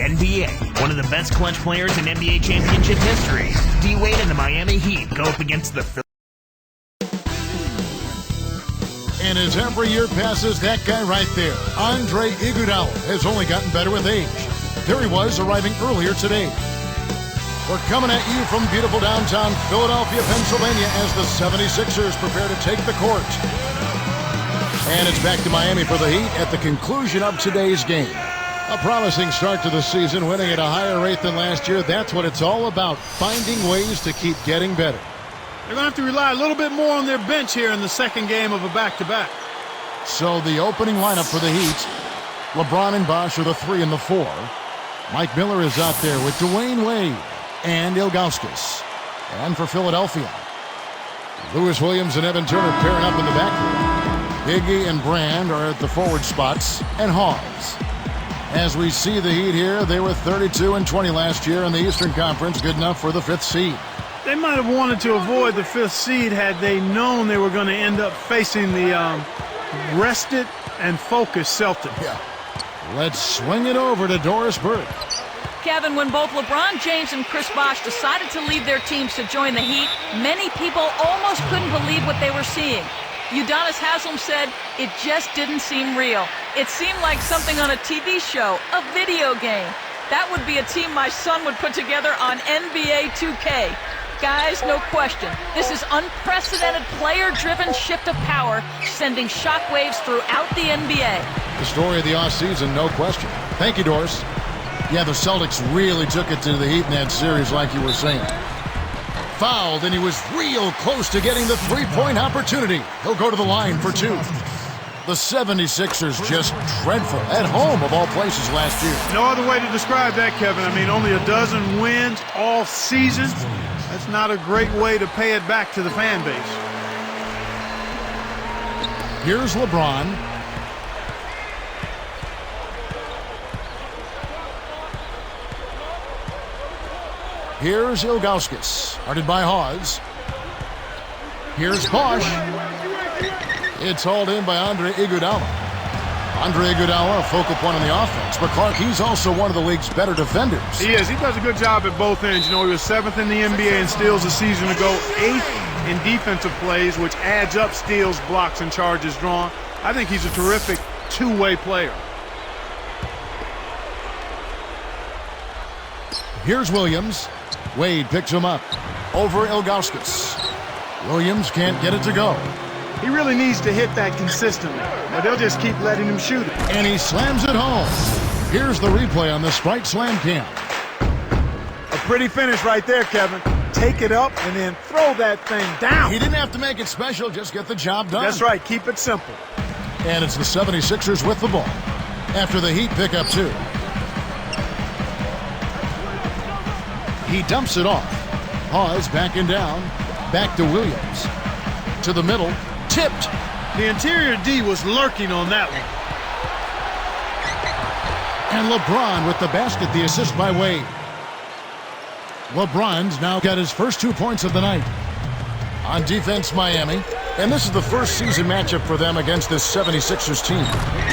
NBA. One of the best clutch players in NBA championship history. D-Wade and the Miami Heat go up against the And as every year passes, that guy right there, Andre Iguodala, has only gotten better with age. There he was, arriving earlier today. We're coming at you from beautiful downtown Philadelphia, Pennsylvania, as the 76ers prepare to take the court. And it's back to Miami for the Heat at the conclusion of today's game. A promising start to the season, winning at a higher rate than last year. That's what it's all about, finding ways to keep getting better. They're going to have to rely a little bit more on their bench here in the second game of a back-to-back. So the opening lineup for the Heat, LeBron and Bosh are the 3 and the 4. Mike Miller is out there with Dwayne Wade and Ilgauskas. And for Philadelphia, Lewis Williams and Evan Turner pairing up in the backcourt. Biggie and Brand are at the forward spots, and Hawes. As we see the Heat here, they were 32-20 last year in the Eastern Conference, good enough for the 5th seed. They might have wanted to avoid the 5th seed had they known they were going to end up facing the rested and focused Celtics. Yeah. Let's swing it over to Doris Burke. Kevin, when both LeBron James and Chris Bosh decided to leave their teams to join the Heat, many people almost couldn't believe what they were seeing. Udonis Haslem said it just didn't seem real. It seemed like something on a TV show, a video game. That would be a team my son would put together on NBA 2K. Guys, no question, this is unprecedented player-driven shift of power, sending shockwaves throughout the NBA. The story of the offseason, no question. Thank you, Doris. Yeah, the Celtics really took it to the Heat in that series, like you were saying. Fouled, and he was real close to getting the three-point opportunity. He'll go to the line for 2. The 76ers just dreadful at home, of all places, last year. No other way to describe that, Kevin. I mean, only a dozen wins all season. That's not a great way to pay it back to the fan base. Here's LeBron. Here's Ilgauskas, guarded by Hawes. Here's Bosh. It's hauled in by Andre Iguodala. Andre Iguodala, a focal point on the offense. But Clark, he's also one of the league's better defenders. He is. He does a good job at both ends. You know, he was 7th in the NBA in steals a season ago, 8th in defensive plays, which adds up steals, blocks, and charges drawn. I think he's a terrific two-way player. Here's Williams. Wade picks him up over Ilgauskas. Williams can't get it to go. He really needs to hit that consistently, or they'll just keep letting him shoot it. And he slams it home. Here's the replay on the Sprite Slam Cam. A pretty finish right there, Kevin. Take it up and then throw that thing down. He didn't have to make it special, just get the job done. That's right, keep it simple. And it's the 76ers with the ball after the Heat pick up 2. He dumps it off. Hawes backing down. Back to Williams. To the middle. Tipped. The interior D was lurking on that one. And LeBron with the basket, the assist by Wade. LeBron's now got his first 2 points of the night. On defense, Miami. And this is the first season matchup for them against this 76ers team.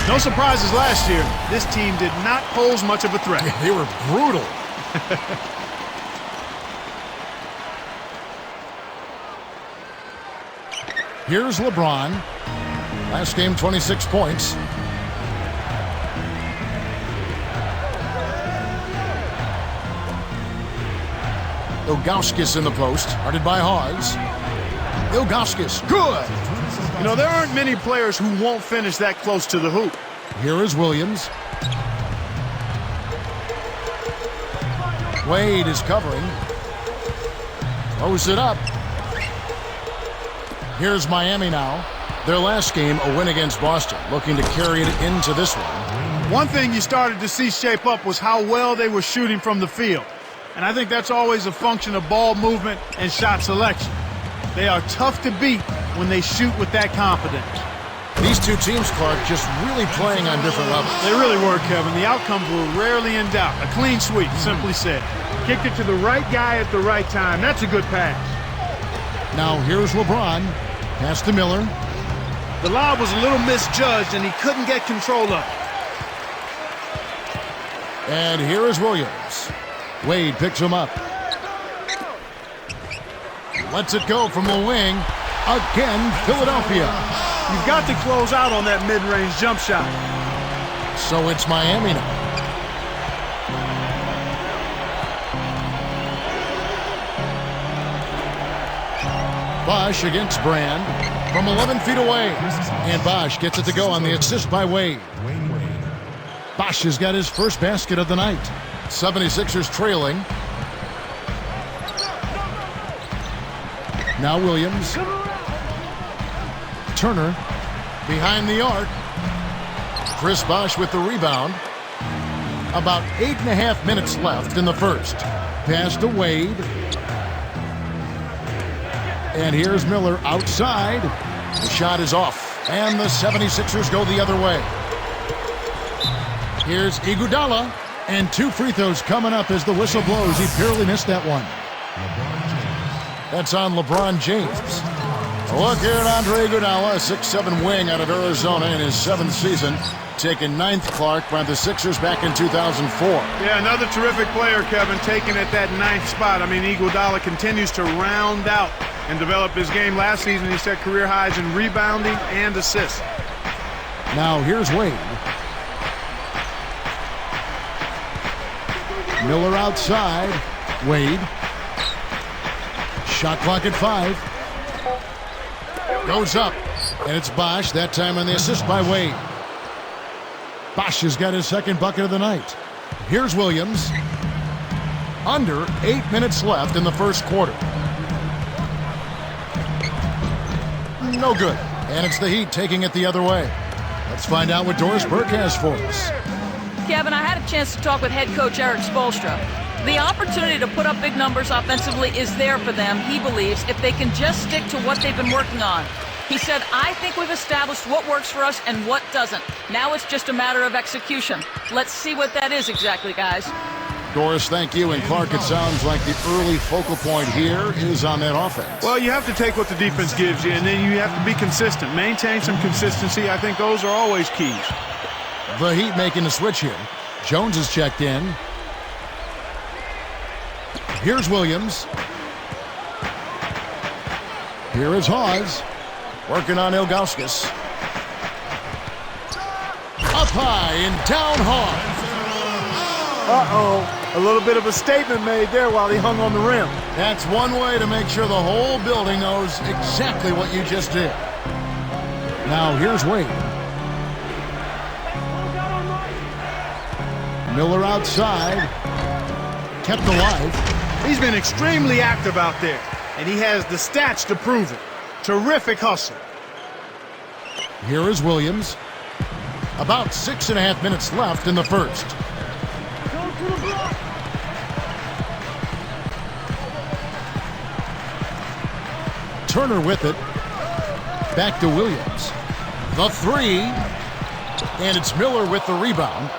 No surprises last year. This team did not pose much of a threat. They were brutal. Here's LeBron. Last game, 26 points. Ilgauskas in the post, guarded by Hawes. Ilgauskas, good! You know, there aren't many players who won't finish that close to the hoop. Here is Williams. Wade is covering. Throws it up. Here's Miami now. Their last game, a win against Boston, looking to carry it into this one. One thing you started to see shape up was how well they were shooting from the field. And I think that's always a function of ball movement and shot selection. They are tough to beat when they shoot with that confidence. These two teams, Clark, just really playing on different levels. They really were, Kevin. The outcomes were rarely in doubt. A clean sweep, simply said. Kicked it to the right guy at the right time. That's a good pass. Now here's LeBron. Pass to Miller. The lob was a little misjudged, and he couldn't get control of it. And here is Williams. Wade picks him up. Lets it go from the wing. Again, Philadelphia. You've got to close out on that mid-range jump shot. So it's Miami now. Bosch against Brand from 11 feet away. And Bosch gets it to go on the assist by Wade. Bosch has got his first basket of the night. 76ers trailing. Now Williams. Turner behind the arc. Chris Bosch with the rebound. About 8.5 minutes left in the first. Pass to Wade. And here's Miller outside. The shot is off. And the 76ers go the other way. Here's Iguodala. And 2 free throws coming up as the whistle blows. He barely missed that one. That's on LeBron James. Look here at Andre Iguodala, a 6'7" wing out of Arizona in his 7th season. Taken 9th, Clark, by the Sixers back in 2004. Yeah, another terrific player, Kevin, taken at that 9th spot. I mean, Iguodala continues to round out and develop his game. Last season, he set career highs in rebounding and assists. Now, here's Wade. Miller outside. Wade. Shot clock at 5. Goes up. And it's Bosch, that time on the assist by Wade. Bosch has got his second bucket of the night. Here's Williams. Under 8 minutes left in the first quarter. No good. And it's the Heat taking it the other way. Let's find out what Doris Burke has for us. Kevin, I had a chance to talk with head coach Eric Spoelstra. The opportunity to put up big numbers offensively is there for them, he believes, if they can just stick to what they've been working on. He said, I think we've established what works for us and what doesn't. Now it's just a matter of execution. Let's see what that is exactly, guys. Doris, thank you. And Clark, it sounds like the early focal point here is on that offense. Well, you have to take what the defense gives you, and then you have to be consistent. Maintain some consistency. I think those are always keys. The Heat making the switch here. Jones is checked in. Here's Williams. Here is Hawes. Working on Ilgauskas. Up high and down hard. Uh-oh. A little bit of a statement made there while he hung on the rim. That's one way to make sure the whole building knows exactly what you just did. Now here's Wade. Miller outside. Kept alive. He's been extremely active out there, and he has the stats to prove it. Terrific hustle. Here is Williams. About 6.5 minutes left in the first. Turner with it. Back to Williams. The 3. And it's Miller with the rebound.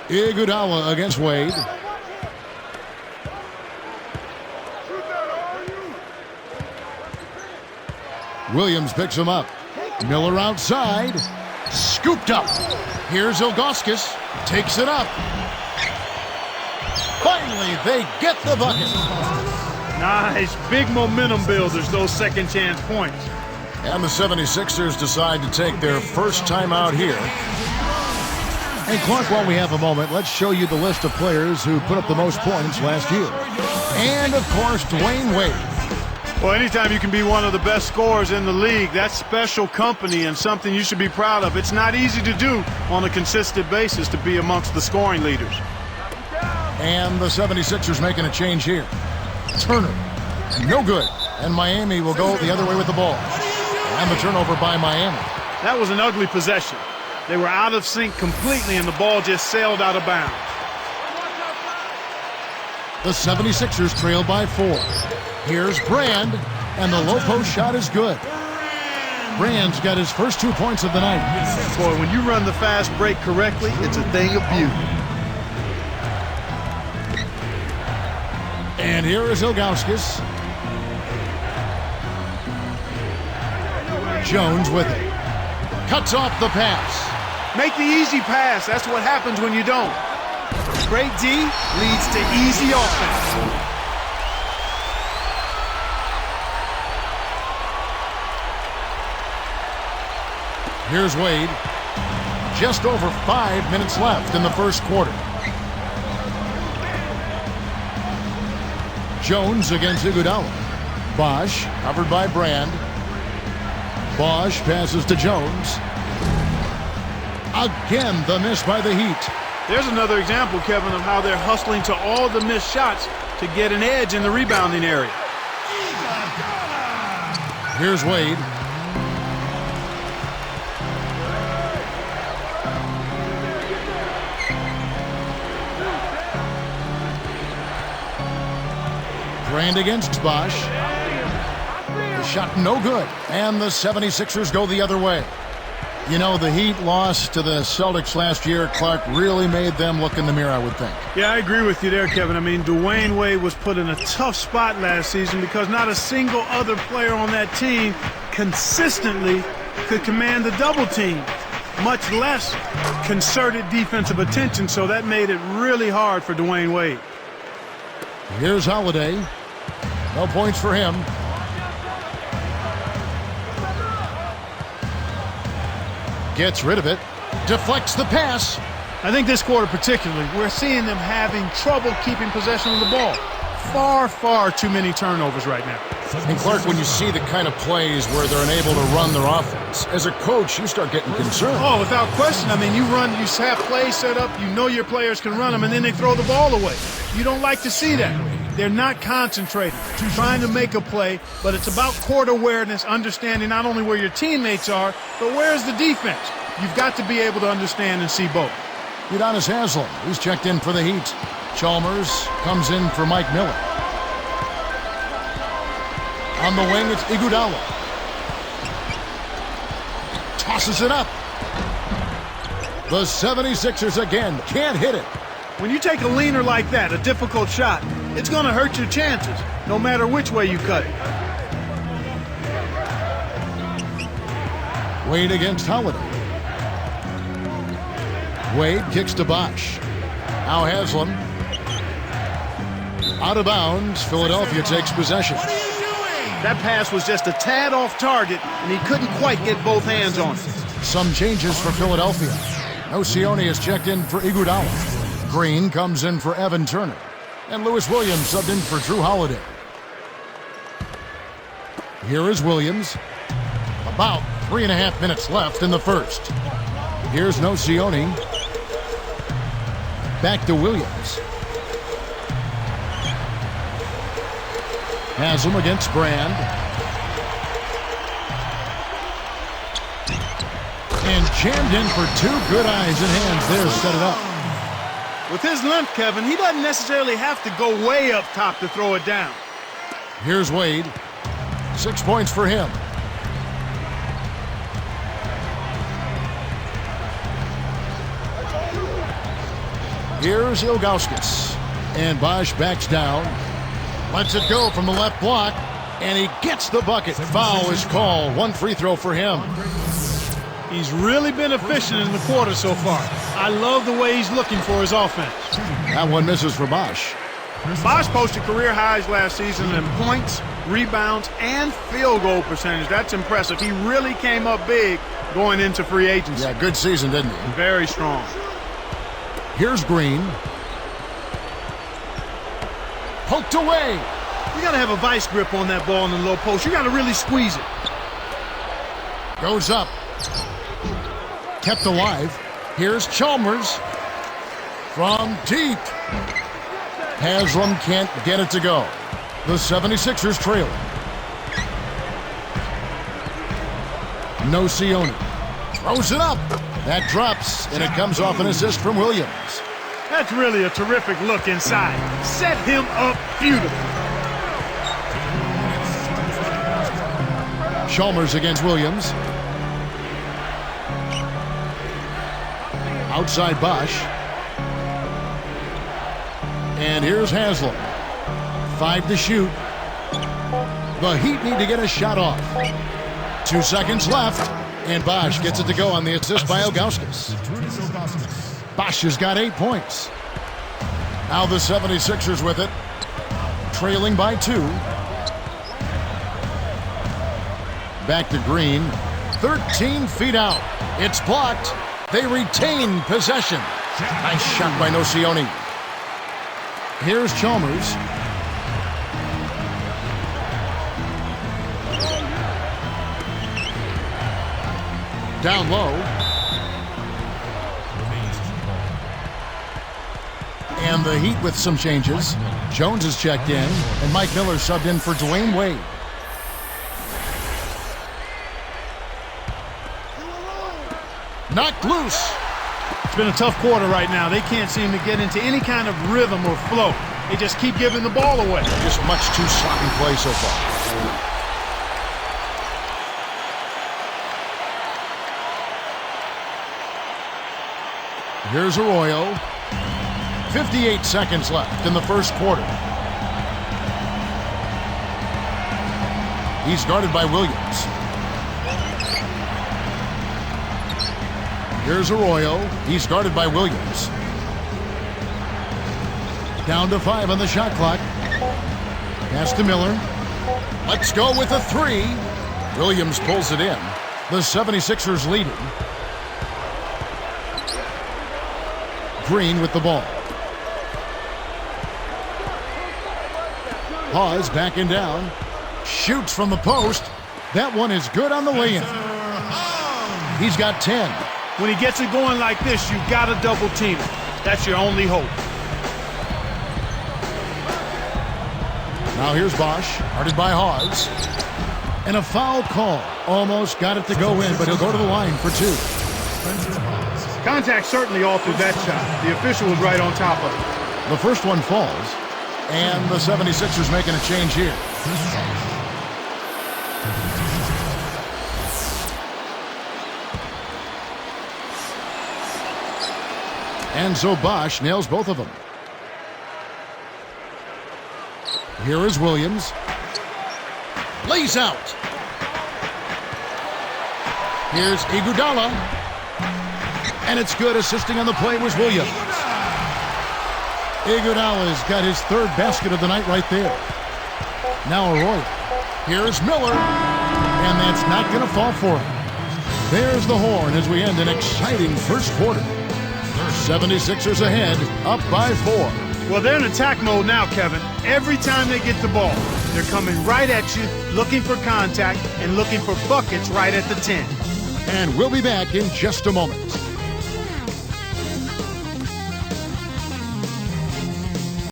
Iguodala against Wade. Williams picks him up. Miller outside. Scooped up. Here's Ilgauskas. Takes it up. Finally, they get the bucket. Nice. Big momentum builders, those second chance points. And the 76ers decide to take their first timeout here. And Clark, while we have a moment, let's show you the list of players who put up the most points last year. And, of course, Dwayne Wade. Well, anytime you can be one of the best scorers in the league, that's special company and something you should be proud of. It's not easy to do on a consistent basis to be amongst the scoring leaders. And the 76ers making a change here. Turner, no good. And Miami will go the other way with the ball. And the turnover by Miami. That was an ugly possession. They were out of sync completely, and the ball just sailed out of bounds. The 76ers trail by 4. Here's Brand, and the low post shot is good. Brand's got his first 2 points of the night. Boy, when you run the fast break correctly, it's a thing of beauty. And here is Ilgauskas. Jones with it. Cuts off the pass. Make the easy pass. That's what happens when you don't. Great D leads to easy offense. Here's Wade. Just over 5 minutes left in the first quarter. Jones against Iguodala. Bosch covered by Brand. Bosch passes to Jones. Again, the miss by the Heat. There's another example, Kevin, of how they're hustling to all the missed shots to get an edge in the rebounding area. Here's Wade. Brand against Bosch. The shot no good. And the 76ers go the other way. You know, the Heat lost to the Celtics last year. Clark really made them look in the mirror, I would think. Yeah, I agree with you there, Kevin. I mean, Dwayne Wade was put in a tough spot last season because not a single other player on that team consistently could command the double team, much less concerted defensive attention, so that made it really hard for Dwayne Wade. Here's Holiday. No points for him. Gets rid of it. Deflects the pass. I think this quarter particularly, we're seeing them having trouble keeping possession of the ball. Far too many turnovers right now. And Clark, when you see the kind of plays where they're unable to run their offense, as a coach, you start getting concerned. Oh, without question. I mean, you have plays set up, you know your players can run them, and then they throw the ball away. You don't like to see that. They're not concentrating, trying to make a play, but it's about court awareness, understanding not only where your teammates are, but where's the defense. You've got to be able to understand and see both. Udonis Haslem, he's checked in for the Heat. Chalmers comes in for Mike Miller. On the wing, it's Iguodala. Tosses it up. The 76ers again can't hit it. When you take a leaner like that, a difficult shot, it's going to hurt your chances, no matter which way you cut it. Wade against Holiday. Wade kicks to Bosch. Now Haslem. Out of bounds. Philadelphia takes possession. That pass was just a tad off target, and he couldn't quite get both hands on it. Some changes for Philadelphia. Nocioni is checked in for Iguodala. Green comes in for Evan Turner. And Lewis Williams subbed in for Drew Holiday. Here is Williams. About 3.5 minutes left in the first. Here's Nocioni. Back to Williams. Haslem against Brand. And jammed in for two good eyes and hands there, set it up. With his length, Kevin, he doesn't necessarily have to go way up top to throw it down. Here's Wade. 6 points for him. Here's Ilgauskas. And Bosch backs down. Lets it go from the left block. And he gets the bucket. Foul is called. One free throw for him. He's really been efficient in the quarter so far. I love the way he's looking for his offense. That one misses for Bosch. Bosch posted career highs last season in points, rebounds, and field goal percentage. That's impressive. He really came up big going into free agency. Yeah, good season, didn't he? Very strong. Here's Green. Poked away. You got to have a vice grip on that ball in the low post. You got to really squeeze it. Goes up. Kept alive. Here's Chalmers from deep. Haslem can't get it to go. The 76ers trailing. Nocioni throws it up. That drops, and it comes off an assist from Williams. That's really a terrific look inside. Set him up beautifully. Chalmers against Williams. Outside Bosch. And here's Haslem. 5 to shoot. The Heat need to get a shot off. 2 seconds left. And Bosch gets it to go on the assist by Ilgauskas. Bosch has got 8 points. Now the 76ers with it, trailing by 2. Back to Green, 13 feet out. It's blocked. They retain possession. Nice shot by Nocioni. Here's Chalmers. Down low. And the Heat with some changes. Jones has checked in, and Mike Miller subbed in for Dwayne Wade. Knocked loose. It's been a tough quarter right now. They can't seem to get into any kind of rhythm or flow. They just keep giving the ball away. Just much too sloppy play so far. Here's Arroyo. 58 seconds left in the first quarter. He's guarded by Williams. Here's Arroyo. He's guarded by Williams. Down to 5 on the shot clock. Pass to Miller. Let's go with a 3. Williams pulls it in. The 76ers leading. Green with the ball. Hawes backing down. Shoots from the post. That one is good on the lay-in. He's got 10. When he gets it going like this, you've got to double team it. That's your only hope. Now here's Bosch, guarded by Hawes. And a foul call. Almost got it to go in, but he'll go to the line for 2. Contact certainly altered that shot. The official was right on top of it. The first one falls. And the 76ers making a change here. And so Bosch nails both of them. Here is Williams. Lays out. Here's Iguodala. And it's good. Assisting on the play was Williams. Iguodala's got his 3rd basket of the night right there. Now Arroyo. Here's Miller. And that's not going to fall for him. There's the horn as we end an exciting first quarter. 76ers ahead, up by 4. Well, they're in attack mode now, Kevin. Every time they get the ball, they're coming right at you, looking for contact, and looking for buckets right at the 10. And we'll be back in just a moment.